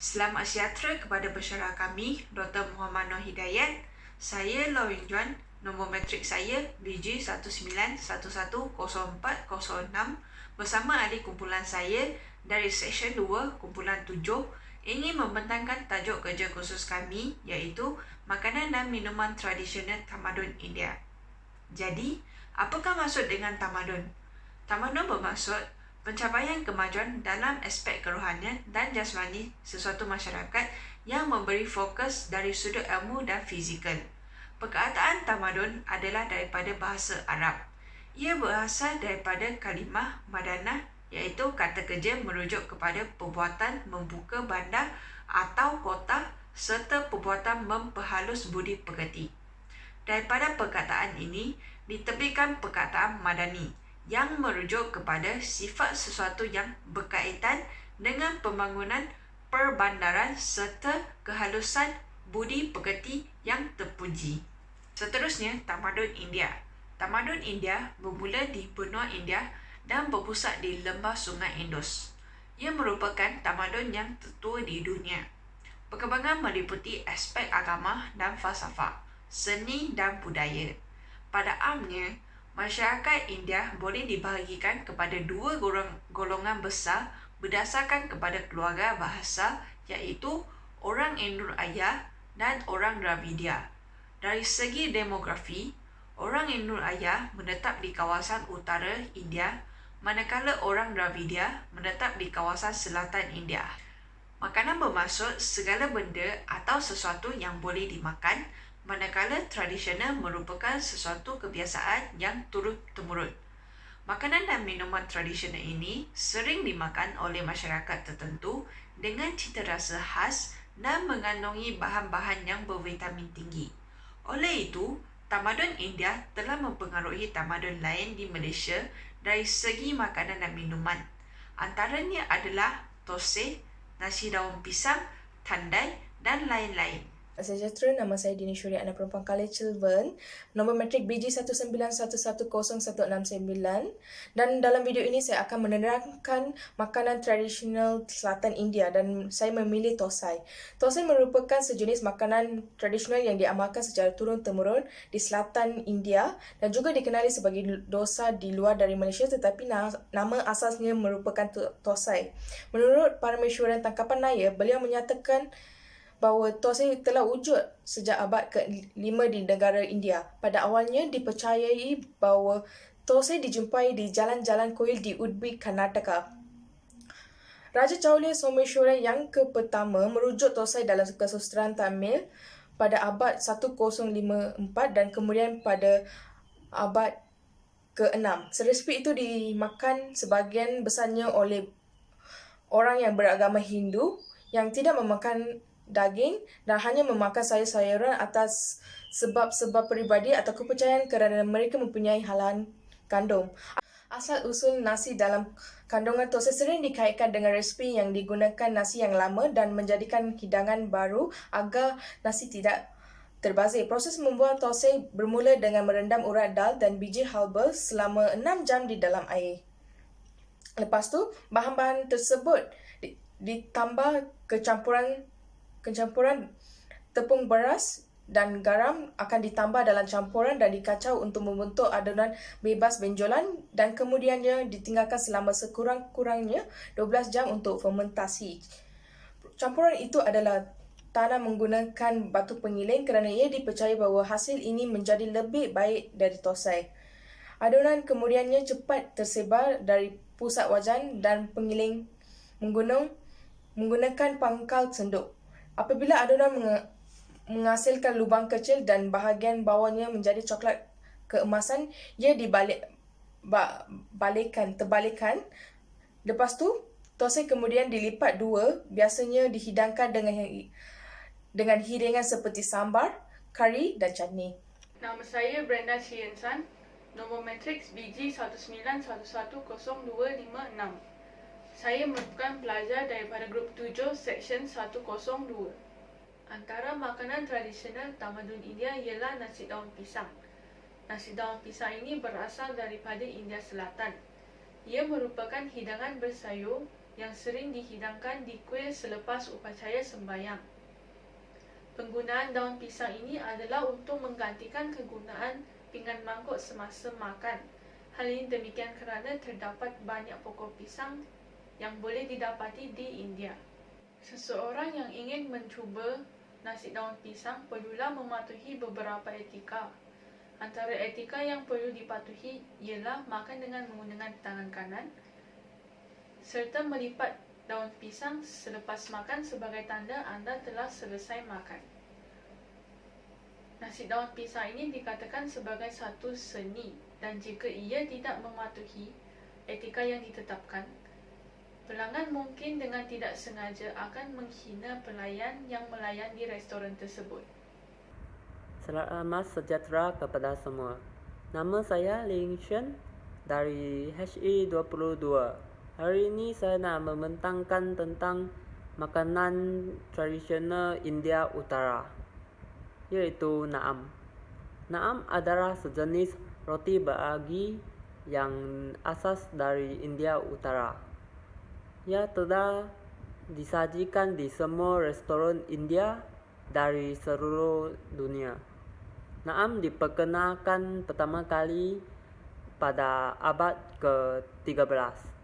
Selamat sejahtera kepada pesyarah kami, Dr. Muhammad Noor Hidayat. Saya Lau Ying Juan, nombor matrik saya BG19110406 bersama adik kumpulan saya dari Seksyen 2, Kumpulan 7 ingin membentangkan tajuk kerja khusus kami iaitu makanan dan minuman tradisional tamadun India. Jadi, apakah maksud dengan tamadun? Tamadun bermaksud pencapaian kemajuan dalam aspek kerohanian dan jasmani sesuatu masyarakat yang memberi fokus dari sudut ilmu dan fizikal. Perkataan tamadun adalah daripada bahasa Arab. Ia berasal daripada kalimah madanah iaitu kata kerja merujuk kepada perbuatan membuka bandar atau kota serta perbuatan memperhalus budi pekerti. Daripada perkataan ini diterbitkan perkataan madani yang merujuk kepada sifat sesuatu yang berkaitan dengan pembangunan perbandaran serta kehalusan budi pekerti yang terpuji. Seterusnya, tamadun India. Tamadun India bermula di benua India dan berpusat di lembah Sungai Indus. Ia merupakan tamadun yang tertua di dunia. Perkembangan meliputi aspek agama dan falsafah, seni dan budaya. Pada amnya, masyarakat India boleh dibahagikan kepada dua golongan besar berdasarkan kepada keluarga bahasa iaitu orang Indur-Arya dan orang Dravidia. Dari segi demografi, orang Indur-Arya menetap di kawasan utara India manakala orang Dravidia menetap di kawasan selatan India. Makanan bermaksud segala benda atau sesuatu yang boleh dimakan, manakala tradisional merupakan sesuatu kebiasaan yang turun-temurun. Makanan dan minuman tradisional ini sering dimakan oleh masyarakat tertentu dengan cita rasa khas dan mengandungi bahan-bahan yang bervitamin tinggi. Oleh itu, tamadun India telah mempengaruhi tamadun lain di Malaysia dari segi makanan dan minuman. Antaranya adalah thosai, nasi daun pisang, tandai dan lain-lain. Sejahtera, nama saya Dini Syuri, anak perempuan Khalid Chilvan, nombor matrik BG19110169, dan dalam video ini saya akan menerangkan makanan tradisional selatan India dan saya memilih thosai. Thosai merupakan sejenis makanan tradisional yang diamalkan secara turun-temurun di selatan India dan juga dikenali sebagai dosa di luar dari Malaysia, tetapi nama asalnya merupakan thosai. Menurut Parameswaran Tangkapan Naya, beliau menyatakan bahawa thosai telah wujud sejak abad ke-5 di negara India. Pada awalnya dipercayai bahawa thosai dijumpai di jalan-jalan kuil di Udupi, Karnataka. Raja Chaulya Someshwara yang ke-pertama merujuk thosai dalam kesusastraan Tamil pada abad 1054 dan kemudian pada abad ke-6. Resipi itu dimakan sebahagian besarnya oleh orang yang beragama Hindu yang tidak memakan daging dan hanya memakan sayur-sayuran atas sebab-sebab peribadi atau kepercayaan kerana mereka mempunyai halangan kandung. Asal-usul nasi dalam kandungan thosai sering dikaitkan dengan resipi yang digunakan nasi yang lama dan menjadikan hidangan baru agar nasi tidak terbazir. Proses membuat thosai bermula dengan merendam urat dal dan biji halba selama 6 jam di dalam air. Lepas tu, bahan-bahan tersebut ditambah kecampuran tepung beras dan garam akan ditambah dalam campuran dan dikacau untuk membentuk adunan bebas benjolan dan kemudiannya ditinggalkan selama sekurang-kurangnya 12 jam untuk fermentasi. Campuran itu adalah tanam menggunakan batu pengiling kerana ia dipercaya bahawa hasil ini menjadi lebih baik dari thosai. Adunan kemudiannya cepat tersebar dari pusat wajan dan pengiling menggunakan pangkal senduk. Apabila adunan menghasilkan lubang kecil dan bahagian bawahnya menjadi coklat keemasan, ia terbalikan. Lepas tu, thosai kemudian dilipat dua, biasanya dihidangkan dengan hidangan seperti sambar, kari dan chutney. Nama saya Brenda Chiensan, nombor matriks BG19110256. Saya merupakan pelajar daripada grup 7 Seksyen 102. Antara makanan tradisional tamadun India ialah nasi daun pisang. Nasi daun pisang ini berasal daripada India Selatan. Ia merupakan hidangan bersayur yang sering dihidangkan di kuil selepas upacara sembahyang. Penggunaan daun pisang ini adalah untuk menggantikan kegunaan pinggan mangkuk semasa makan. Hal ini demikian kerana terdapat banyak pokok pisang yang boleh didapati di India. Seseorang yang ingin mencuba nasi daun pisang perlulah mematuhi beberapa etika. Antara etika yang perlu dipatuhi ialah makan dengan menggunakan tangan kanan serta melipat daun pisang selepas makan sebagai tanda anda telah selesai makan. Nasi daun pisang ini dikatakan sebagai satu seni dan jika ia tidak mematuhi etika yang ditetapkan, pelanggan mungkin dengan tidak sengaja akan menghina pelayan yang melayan di restoran tersebut. Selamat sejahtera kepada semua. Nama saya Ling Shen dari HE22. Hari ini saya nak membentangkan tentang makanan tradisional India Utara, iaitu naam. Naam adalah sejenis roti bagi yang asas dari India Utara. Ia telah disajikan di semua restoran India dari seluruh dunia. Naam diperkenalkan pertama kali pada abad ke-13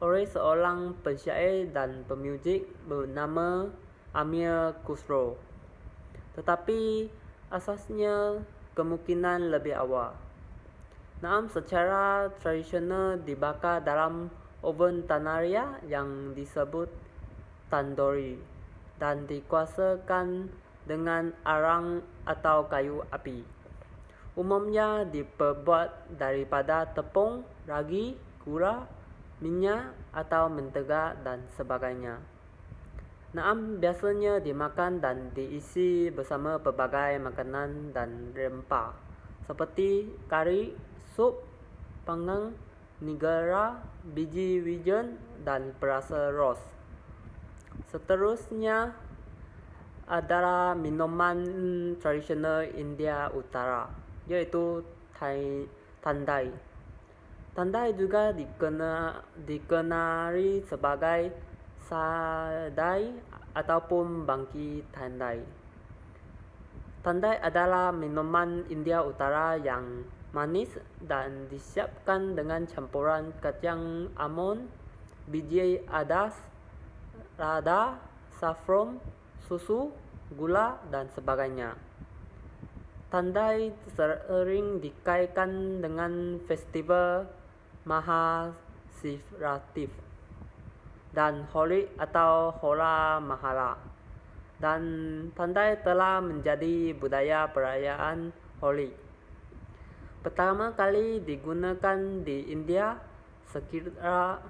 oleh seorang pensyair dan pemuzik bernama Amir Khusro. Tetapi asasnya kemungkinan lebih awal. Naam secara tradisional dibakar dalam oven tanaria yang disebut tandoori dan dikuasakan dengan arang atau kayu api. Umumnya diperbuat daripada tepung, ragi, gula, minyak atau mentega dan sebagainya. Naam biasanya dimakan dan diisi bersama pelbagai makanan dan rempah seperti kari, sup, panggang, nigara, biji wijen dan perasa ros. Seterusnya adalah minuman tradisional India Utara, iaitu tandai. Tandai juga dikenali sebagai sadai ataupun bangki tandai. Tandai adalah minuman India Utara yang manis dan disiapkan dengan campuran kacang almond, biji adas, lada, saffron, susu, gula dan sebagainya. Tandai sering dikaitkan dengan festival Mahashivratri dan Holi atau Hola Mahalla. Dan tandai telah menjadi budaya perayaan Holi. Pertama kali digunakan di India sekitar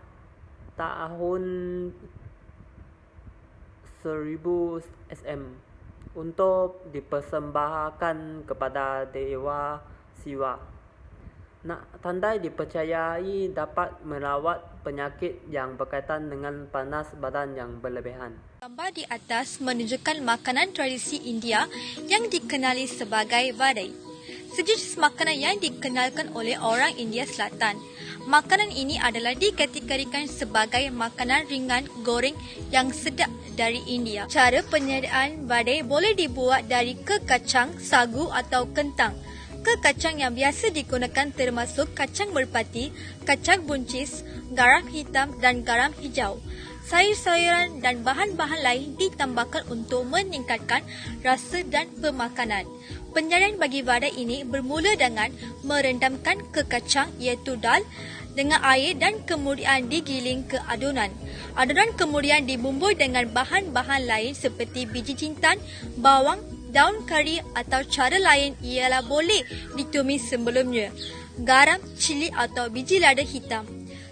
tahun 1000 SM untuk dipersembahkan kepada Dewa Siwa. Tandai dipercayai dapat merawat penyakit yang berkaitan dengan panas badan yang berlebihan. Gambar di atas menunjukkan makanan tradisi India yang dikenali sebagai vadai. Sejenis makanan yang dikenalkan oleh orang India Selatan. Makanan ini adalah dikategorikan sebagai makanan ringan goreng yang sedap dari India. Cara penyediaan vadai boleh dibuat dari kekacang, sagu atau kentang. Kekacang yang biasa digunakan termasuk kacang merpati, kacang buncis, garam hitam dan garam hijau. Sayur-sayuran dan bahan-bahan lain ditambahkan untuk meningkatkan rasa dan pemakanan. Penyajian bagi vadai ini bermula dengan merendamkan kekacang iaitu dal dengan air dan kemudian digiling ke adunan. Adunan kemudian dibumbui dengan bahan-bahan lain seperti biji jintan, bawang, daun kari atau cara lain ialah boleh ditumis sebelumnya. Garam, cili atau biji lada hitam.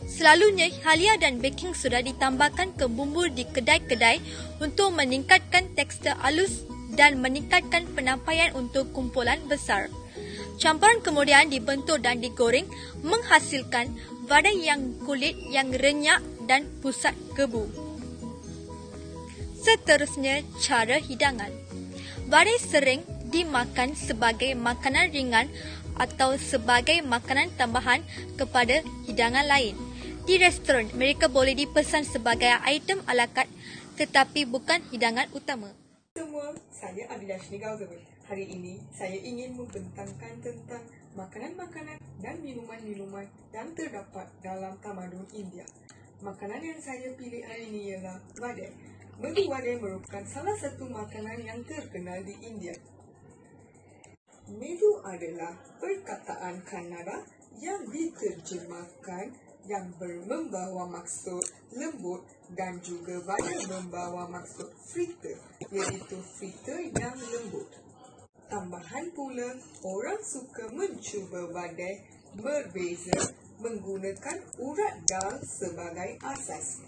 Selalunya halia dan baking soda ditambahkan ke bumbu di kedai-kedai untuk meningkatkan tekstur halus dan meningkatkan penyampaian untuk kumpulan besar. Campuran kemudian dibentuk dan digoreng menghasilkan vadai yang kulit yang renyah dan pusat gebu. Seterusnya, cara hidangan. Vadai sering dimakan sebagai makanan ringan atau sebagai makanan tambahan kepada hidangan lain. Di restoran, mereka boleh dipesan sebagai item ala carte tetapi bukan hidangan utama. Semua, saya Abilash Nigauzawin. Hari ini, saya ingin membentangkan tentang makanan-makanan dan minuman-minuman yang terdapat dalam tamadun India. Makanan yang saya pilih hari ini ialah vadai. Menu vadai merupakan salah satu makanan yang terkenal di India. Medu adalah perkataan Kannada yang diterjemahkan yang membawa maksud lembut dan juga vadai membawa maksud friter, iaitu friter yang lembut. Tambahan pula, orang suka mencuba vadai berbeza menggunakan urat dal sebagai asas.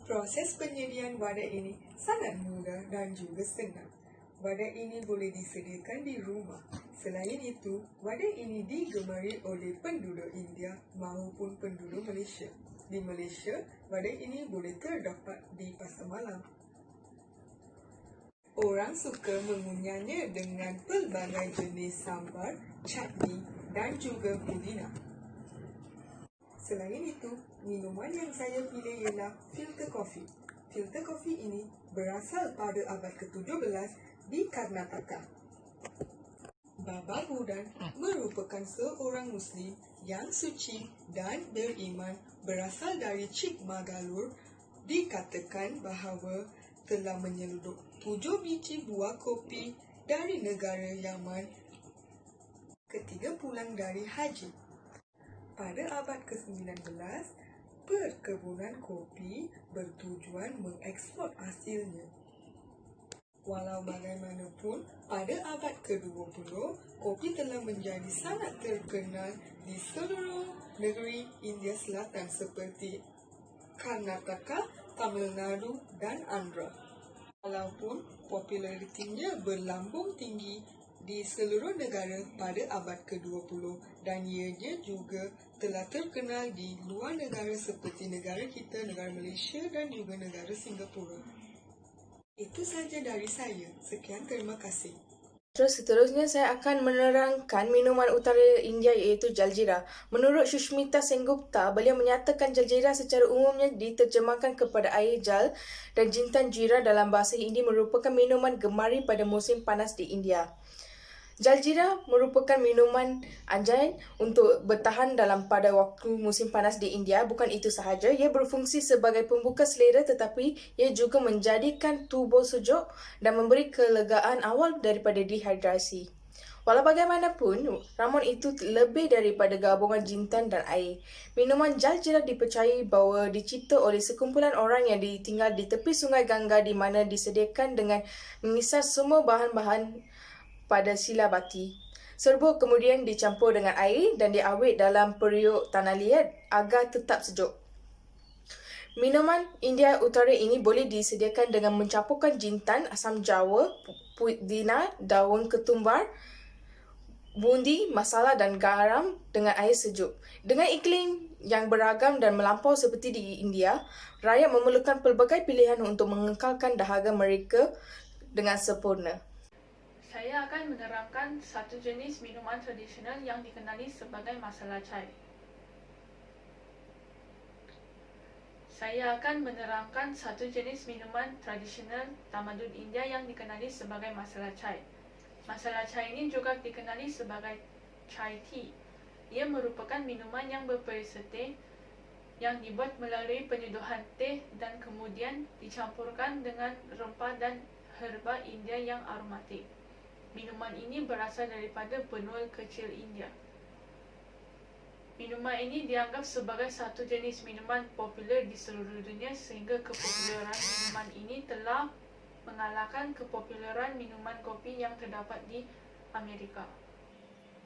Proses penyediaan vadai ini sangat mudah dan juga senang. Vadai ini boleh disediakan di rumah. Selain itu, vadai ini digemari oleh penduduk India maupun penduduk Malaysia. Di Malaysia, vadai ini boleh terdapat di pasar malam. Orang suka mengunyahnya dengan pelbagai jenis sambar, chutney dan juga pudina. Selain itu, minuman yang saya pilih ialah filter coffee. Filter coffee ini berasal pada abad ke-17 di Karnataka. Baba Budan merupakan seorang Muslim yang suci dan beriman berasal dari Chikmagalur. Dikatakan bahawa telah menyeludup 7 biji buah kopi dari negara Yaman ketika pulang dari haji. Pada abad ke-19, perkebunan kopi bertujuan mengeksport hasilnya. Walau bagaimanapun, pada abad ke-20, kopi telah menjadi sangat terkenal di seluruh negeri India Selatan seperti Karnataka, Tamil Nadu dan Andhra. Walaupun popularitinya berlambung tinggi di seluruh negara pada abad ke-20 dan ianya juga telah terkenal di luar negara seperti negara kita, negara Malaysia dan juga negara Singapura. Itu saja dari saya. Sekian, terima kasih. Terus seterusnya saya akan menerangkan minuman utara India iaitu Jaljeera. Menurut Sushmita Sengupta, beliau menyatakan Jaljeera secara umumnya diterjemahkan kepada air jal dan jintan jeera dalam bahasa Hindi merupakan minuman gemari pada musim panas di India. Jaljeera merupakan minuman anjay untuk bertahan dalam pada waktu musim panas di India. Bukan itu sahaja, ia berfungsi sebagai pembuka selera tetapi ia juga menjadikan tubuh sejuk dan memberi kelegaan awal daripada dehidrasi. Walau bagaimanapun, ramuan itu lebih daripada gabungan jintan dan air. Minuman Jaljeera dipercayai bahawa dicipta oleh sekumpulan orang yang ditinggal di tepi sungai Ganga di mana disediakan dengan mengisar semua bahan-bahan pada sila bati. Serbuk kemudian dicampur dengan air dan diawet dalam periuk tanah liat agar tetap sejuk. Minuman India Utara ini boleh disediakan dengan mencampurkan jintan, asam jawa, pudina, daun ketumbar, bundi, masala dan garam dengan air sejuk. Dengan iklim yang beragam dan melampau seperti di India, rakyat memerlukan pelbagai pilihan untuk mengekalkan dahaga mereka dengan sempurna. Saya akan menerangkan satu jenis minuman tradisional yang dikenali sebagai masala chai. Saya akan menerangkan satu jenis minuman tradisional tamadun India yang dikenali sebagai masala chai. Masala chai ini juga dikenali sebagai chai tea. Ia merupakan minuman yang berperisa teh yang dibuat melalui penyeduhan teh dan kemudian dicampurkan dengan rempah dan herba India yang aromatik. Minuman ini berasal daripada benua kecil India. Minuman ini dianggap sebagai satu jenis minuman popular di seluruh dunia sehingga kepopuleran minuman ini telah mengalahkan kepopuleran minuman kopi yang terdapat di Amerika.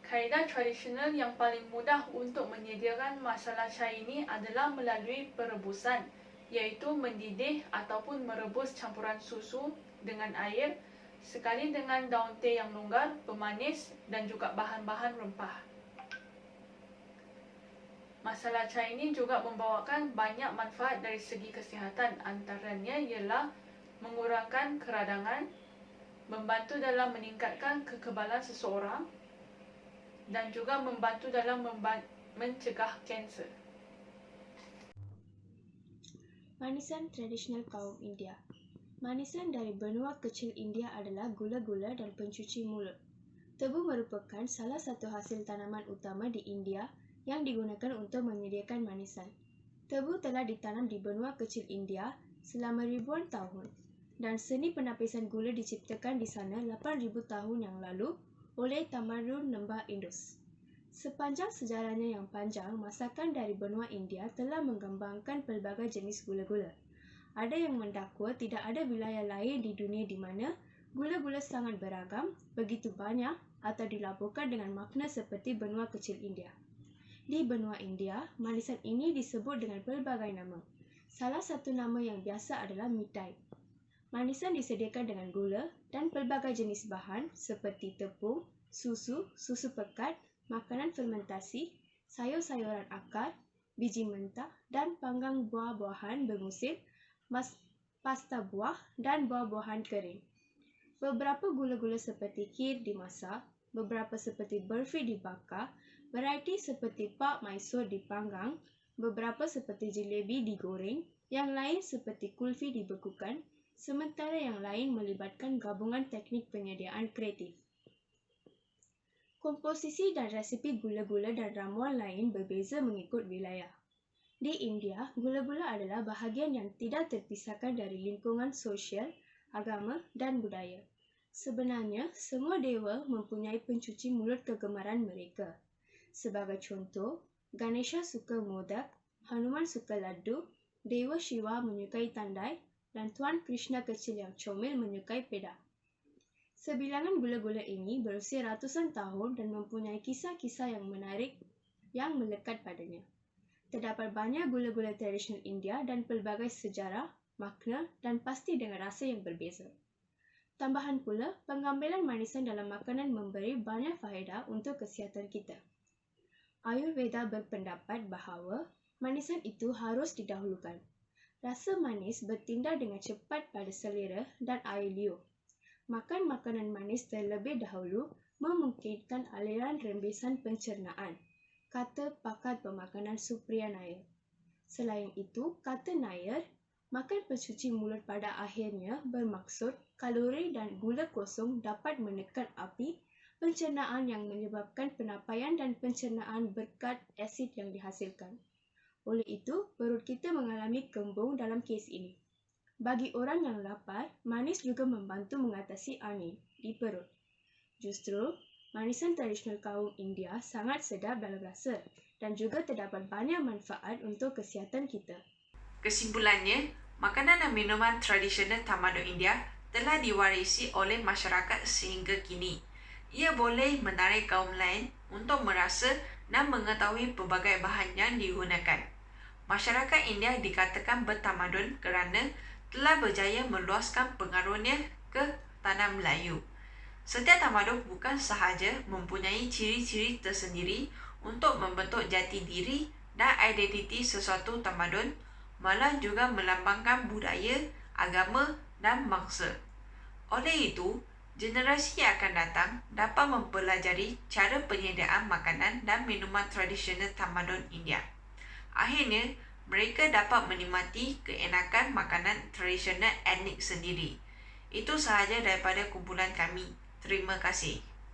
Kaedah tradisional yang paling mudah untuk menyediakan masala chai ini adalah melalui perebusan, iaitu mendidih ataupun merebus campuran susu dengan air sekali dengan daun teh yang longgar, pemanis dan juga bahan-bahan rempah. Masala chai ini juga membawakan banyak manfaat dari segi kesihatan, antaranya ialah mengurangkan keradangan, membantu dalam meningkatkan kekebalan seseorang dan juga membantu dalam mencegah kanser. Manisan tradisional kaum India. Manisan dari benua kecil India adalah gula-gula dan pencuci mulut. Tebu merupakan salah satu hasil tanaman utama di India yang digunakan untuk menyediakan manisan. Tebu telah ditanam di benua kecil India selama ribuan tahun dan seni penapisan gula diciptakan di sana 8,000 tahun yang lalu oleh tamadun lembah Indus. Sepanjang sejarahnya yang panjang, masakan dari benua India telah mengembangkan pelbagai jenis gula-gula. Ada yang mendakwa tidak ada wilayah lain di dunia di mana gula-gula sangat beragam, begitu banyak atau dilaporkan dengan makna seperti benua kecil India. Di benua India, manisan ini disebut dengan pelbagai nama. Salah satu nama yang biasa adalah mitai. Manisan disediakan dengan gula dan pelbagai jenis bahan seperti tepung, susu, susu pekat, makanan fermentasi, sayur-sayuran akar, biji mentah dan panggang buah-buahan bermusim, pasta buah dan buah-buahan kering. Beberapa gula-gula seperti kheer dimasak, beberapa seperti burfi dibakar, varieti seperti pak Mysore dipanggang, beberapa seperti jelebi digoreng, yang lain seperti kulfi dibekukan, sementara yang lain melibatkan gabungan teknik penyediaan kreatif. Komposisi dan resipi gula-gula dan ramuan lain berbeza mengikut wilayah. Di India, gula-gula adalah bahagian yang tidak terpisahkan dari lingkungan sosial, agama dan budaya. Sebenarnya, semua dewa mempunyai pencuci mulut kegemaran mereka. Sebagai contoh, Ganesha suka modak, Hanuman suka laddu, Dewa Shiva menyukai tandai, dan Tuan Krishna kecil yang comel menyukai peda. Sebilangan gula-gula ini berusia ratusan tahun dan mempunyai kisah-kisah yang menarik yang melekat padanya. Terdapat banyak gula-gula tradisional India dan pelbagai sejarah, makna dan pasti dengan rasa yang berbeza. Tambahan pula, pengambilan manisan dalam makanan memberi banyak faedah untuk kesihatan kita. Ayurveda berpendapat bahawa manisan itu harus didahulukan. Rasa manis bertindak dengan cepat pada selera dan air liur. Makan makanan manis terlebih dahulu memungkinkan aliran rembesan pencernaan, kata pakar pemakanan Supriya Nair. Selain itu, kata Nair, makan pencuci mulut pada akhirnya bermaksud kalori dan gula kosong dapat menekan api pencernaan yang menyebabkan penapaian dan pencernaan berkat asid yang dihasilkan. Oleh itu, perut kita mengalami kembung dalam kes ini. Bagi orang yang lapar, manis juga membantu mengatasi angin di perut. Justru, manisan tradisional kaum India sangat sedap dalam rasa dan juga terdapat banyak manfaat untuk kesihatan kita. Kesimpulannya, makanan dan minuman tradisional tamadun India telah diwarisi oleh masyarakat sehingga kini. Ia boleh menarik kaum lain untuk merasa dan mengetahui pelbagai bahan yang digunakan. Masyarakat India dikatakan bertamadun kerana telah berjaya meluaskan pengaruhnya ke tanah Melayu. Setiap tamadun bukan sahaja mempunyai ciri-ciri tersendiri untuk membentuk jati diri dan identiti sesuatu tamadun, malah juga melambangkan budaya, agama dan bangsa. Oleh itu, generasi yang akan datang dapat mempelajari cara penyediaan makanan dan minuman tradisional tamadun India. Akhirnya, mereka dapat menikmati keenakan makanan tradisional etnik sendiri. Itu sahaja daripada kumpulan kami. Terima kasih.